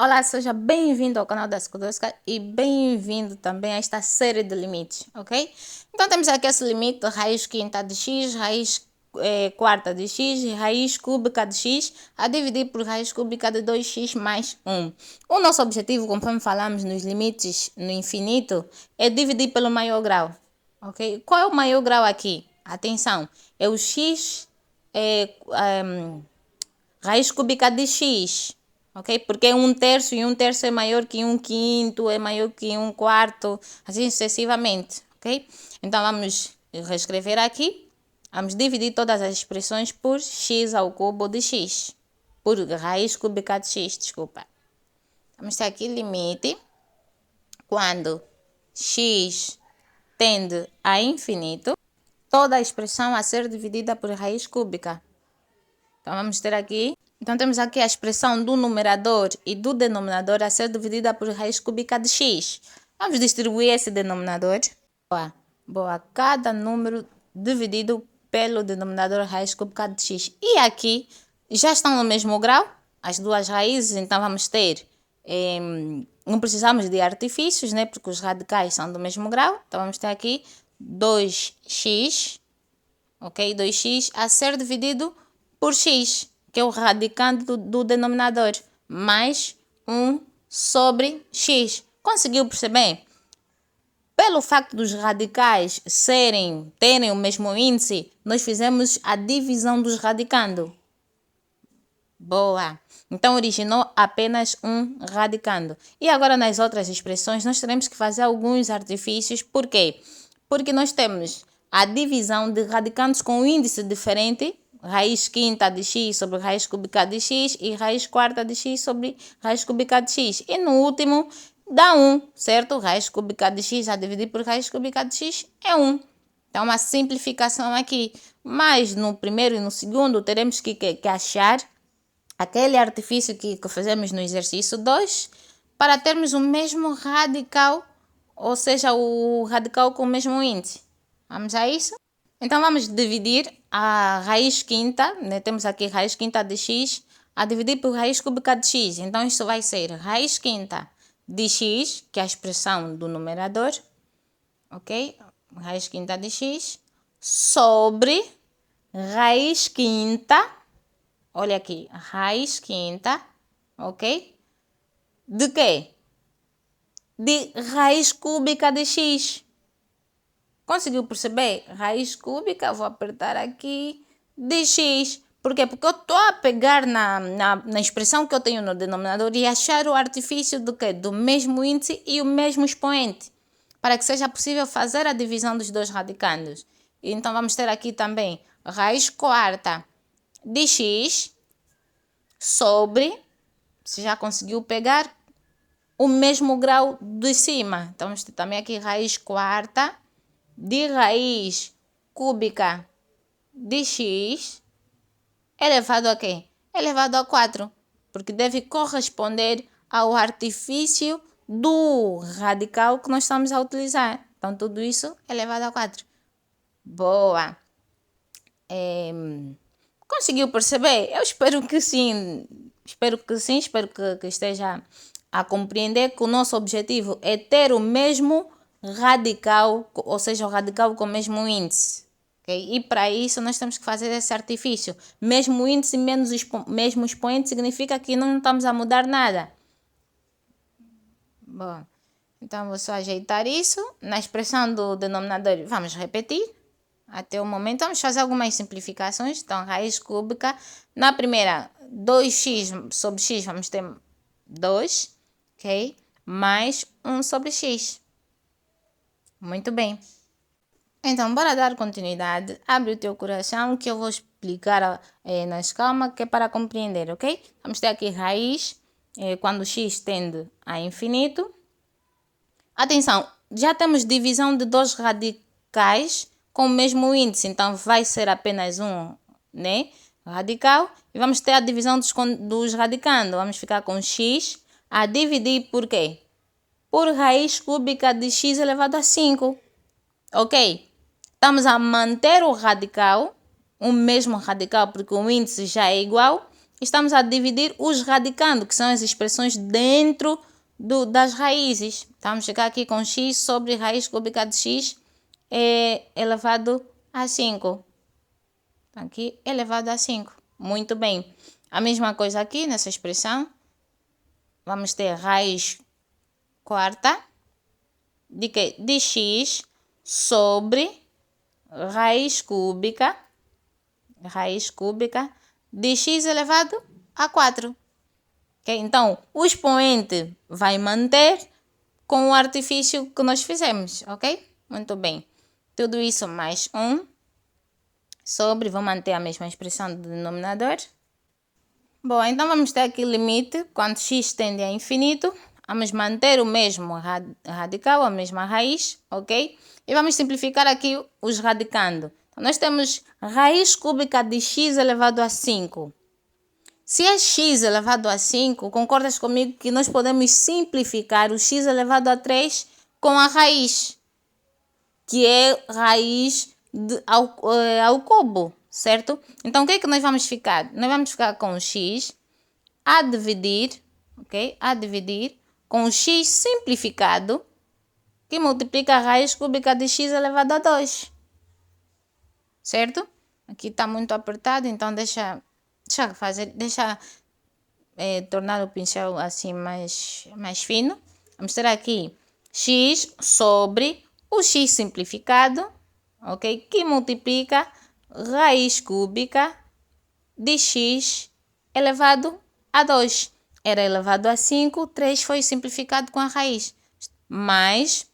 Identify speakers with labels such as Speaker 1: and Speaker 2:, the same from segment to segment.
Speaker 1: Olá, seja bem-vindo ao canal da Skłodowska e bem-vindo também a esta série de limites, ok? Então temos aqui esse limite de raiz quinta de x, raiz quarta de x e raiz cúbica de x a dividir por raiz cúbica de 2x mais 1. O nosso objetivo, conforme falamos nos limites no infinito, é dividir pelo maior grau, ok? Qual é o maior grau aqui? Atenção, é o x raiz cúbica de x, ok? Porque é 1/3 e 1/3 é maior que 1/5, é maior que 1/4, assim sucessivamente, ok? Então vamos reescrever aqui, vamos dividir todas as expressões por x ao cubo de x, por raiz cúbica de x, desculpa. Vamos ter aqui limite, quando x tende a infinito, toda a expressão a ser dividida por raiz cúbica. Então, vamos ter aqui. Então, temos aqui a expressão do numerador e do denominador a ser dividida por raiz cúbica de x. Vamos distribuir esse denominador. Boa. Cada número dividido pelo denominador raiz cúbica de x. E aqui, já estão no mesmo grau, as duas raízes. Então, vamos ter... não precisamos de artifícios, né? Porque os radicais são do mesmo grau. Então, vamos ter aqui 2x, ok? 2x a ser dividido por x, que é o radicando do denominador, mais 1 sobre x. Conseguiu perceber? Pelo facto dos radicais terem o mesmo índice, nós fizemos a divisão dos radicando. Boa! Então, originou apenas um radicando. E agora, nas outras expressões, nós teremos que fazer alguns artifícios. Por quê? Porque nós temos a divisão de radicandos com um índice diferente, raiz quinta de x sobre raiz cúbica de x e raiz quarta de x sobre raiz cúbica de x. E no último, dá 1, certo? Raiz cúbica de x a dividir por raiz cúbica de x é 1. Então, uma simplificação aqui. Mas no primeiro e no segundo, teremos que achar aquele artifício que fazemos no exercício 2 para termos o mesmo radical, ou seja, o radical com o mesmo índice. Vamos a isso? Então, vamos dividir a raiz quinta, né? Temos aqui raiz quinta de x, a dividir por raiz cúbica de x. Então, isso vai ser raiz quinta de x, que é a expressão do numerador, ok? Raiz quinta de x, sobre raiz quinta, olha aqui, raiz quinta, ok? De quê? De raiz cúbica de x. Conseguiu perceber? Raiz cúbica, vou apertar aqui, de x. Por quê? Porque eu estou a pegar na expressão que eu tenho no denominador e achar o artifício do quê? Do mesmo índice e o mesmo expoente, para que seja possível fazer a divisão dos dois radicandos. Então, vamos ter aqui também raiz quarta de x sobre, você já conseguiu pegar, o mesmo grau de cima. Então, vamos ter também aqui raiz quarta de raiz cúbica de x elevado a quê? Elevado a 4, porque deve corresponder ao artifício do radical que nós estamos a utilizar. Então, tudo isso elevado a 4. Boa! Conseguiu perceber? Eu espero que sim. Espero que esteja a compreender que o nosso objetivo é ter o mesmo radical, ou seja, o radical com o mesmo índice. Okay? E para isso nós temos que fazer esse artifício. Mesmo índice menos mesmo expoente significa que não estamos a mudar nada. Bom, então vou só ajeitar isso. Na expressão do denominador, vamos repetir. Até o momento, vamos fazer algumas simplificações. Então, raiz cúbica. Na primeira, 2x sobre x, vamos ter 2, ok? Mais 1 sobre x. Muito bem. Então, bora dar continuidade. Abre o teu coração que eu vou explicar na escala, que é para compreender, ok? Vamos ter aqui raiz, quando x tende a infinito. Atenção, já temos divisão de dois radicais com o mesmo índice, então vai ser apenas um, né, radical, e vamos ter a divisão dos radicando, vamos ficar com x a dividir por quê? Por raiz cúbica de x elevado a 5, ok? Estamos a manter o radical, o mesmo radical, porque o índice já é igual, estamos a dividir os radicando, que são as expressões dentro das raízes. Então, vamos chegar aqui com x sobre raiz cúbica de x elevado a 5. Então, aqui elevado a 5. Muito bem. A mesma coisa aqui nessa expressão. Vamos ter raiz quarta de quê? De x sobre raiz cúbica de x elevado a 4. Okay? Então, o expoente vai manter com o artifício que nós fizemos, ok? Muito bem. Tudo isso mais 1 sobre, vou manter a mesma expressão do denominador. Bom, então vamos ter aqui limite, quando x tende a infinito, vamos manter o mesmo radical, a mesma raiz, ok? E vamos simplificar aqui os radicando. Então, nós temos raiz cúbica de x elevado a 5. Se é x elevado a 5, concordas comigo que nós podemos simplificar o x elevado a 3 com a raiz, que é raiz ao cubo, certo? Então, o que é que nós vamos ficar? Nós vamos ficar com x a dividir, ok? A dividir com o x simplificado, que multiplica a raiz cúbica de x elevado a 2. Certo? Aqui está muito apertado, então deixa tornar o pincel assim mais fino. Vamos ter aqui x sobre o x simplificado, ok? Que multiplica raiz cúbica de x elevado a 2. Era elevado a 5, 3 foi simplificado com a raiz. Mais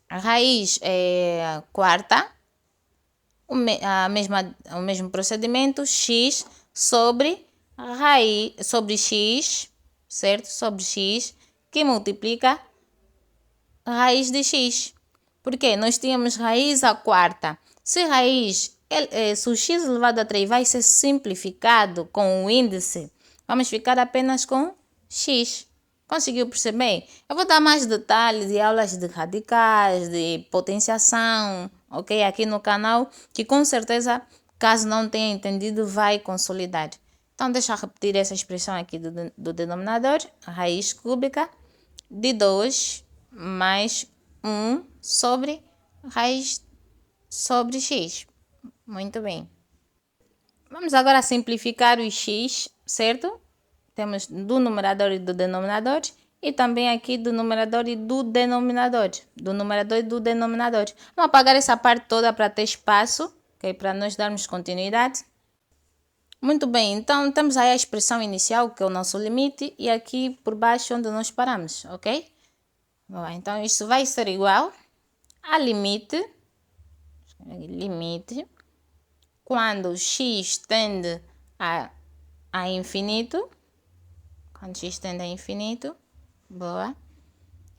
Speaker 1: a raiz quarta, o mesmo procedimento, x sobre x, certo? Sobre x, que multiplica raiz de x. Porque nós tínhamos raiz à quarta. Se o x elevado a 3 vai ser simplificado com o índice, vamos ficar apenas com x. Conseguiu perceber? Eu vou dar mais detalhes de aulas de radicais, de potenciação, ok? Aqui no canal, que com certeza, caso não tenha entendido, vai consolidar. Então, deixa eu repetir essa expressão aqui do denominador. Raiz cúbica de 2 mais 1 sobre raiz sobre x. Muito bem. Vamos agora simplificar o x, certo? Temos do numerador e do denominador. E também aqui do numerador e do denominador. Do numerador e do denominador. Vamos apagar essa parte toda para ter espaço, ok? Para nós darmos continuidade. Muito bem, então temos aí a expressão inicial, que é o nosso limite. E aqui por baixo onde nós paramos, ok? Bom, então isso vai ser igual a limite. Quando x tende a infinito. Quando x tende a infinito, boa.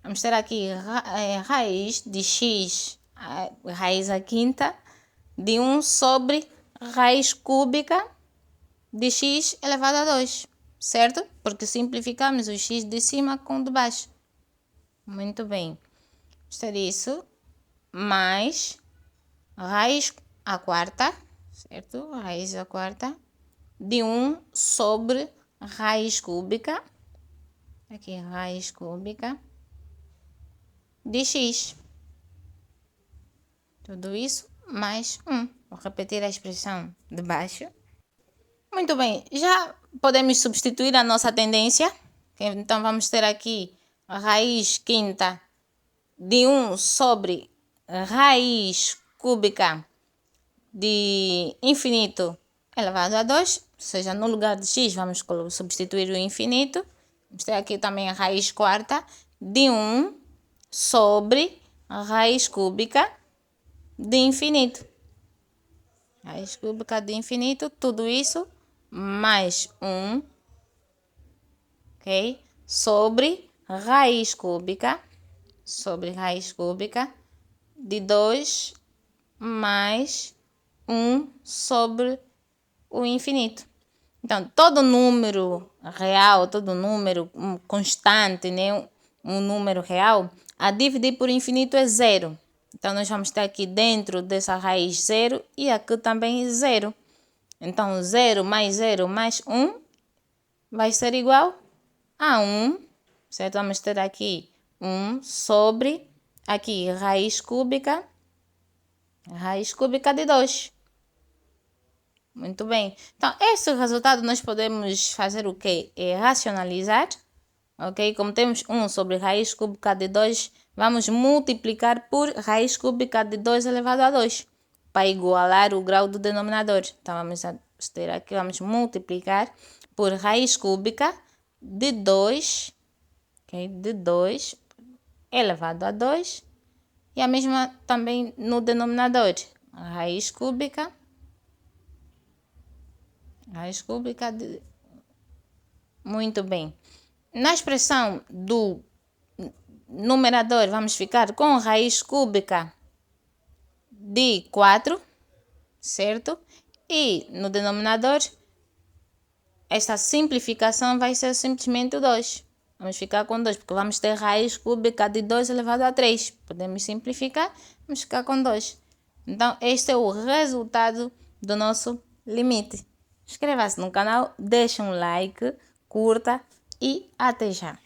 Speaker 1: Vamos ter aqui raiz de x, raiz à quinta, de 1 sobre raiz cúbica de x elevado a 2, certo? Porque simplificamos o x de cima com o de baixo. Muito bem. Vamos ter isso, mais raiz à quarta, certo? Raiz à quarta, de 1 sobre raiz cúbica, aqui raiz cúbica, de x. Tudo isso mais 1. Vou repetir a expressão de baixo. Muito bem, já podemos substituir a nossa tendência. Então, vamos ter aqui a raiz quinta de 1 sobre raiz cúbica de infinito elevado a 2. Ou seja, no lugar de x, vamos substituir o infinito. Vamos ter aqui também a raiz quarta de 1 sobre a raiz cúbica de infinito. Raiz cúbica de infinito, tudo isso, mais 1, ok? Sobre raiz cúbica de 2 mais 1 sobre o infinito. Então, todo número real, todo número constante, né? Um número real, a dividir por infinito é 0. Então, nós vamos ter aqui dentro dessa raiz 0 e aqui também 0. Então, 0 mais 1 vai ser igual a 1, certo? Vamos ter aqui 1 sobre, aqui, raiz cúbica de 2. Muito bem. Então, esse resultado nós podemos fazer o quê? É racionalizar, ok? Como temos 1 sobre raiz cúbica de 2, vamos multiplicar por raiz cúbica de 2 elevado a 2, para igualar o grau do denominador. Então, vamos ter aqui, vamos multiplicar por raiz cúbica de 2, ok? De 2 elevado a 2, e a mesma também no denominador, raiz cúbica de... Muito bem. Na expressão do numerador, vamos ficar com raiz cúbica de 4, certo? E no denominador, esta simplificação vai ser simplesmente o 2. Vamos ficar com 2, porque vamos ter raiz cúbica de 2 elevado a 3. Podemos simplificar, vamos ficar com 2. Então, este é o resultado do nosso limite. Inscreva-se no canal, deixe um like, curta e até já!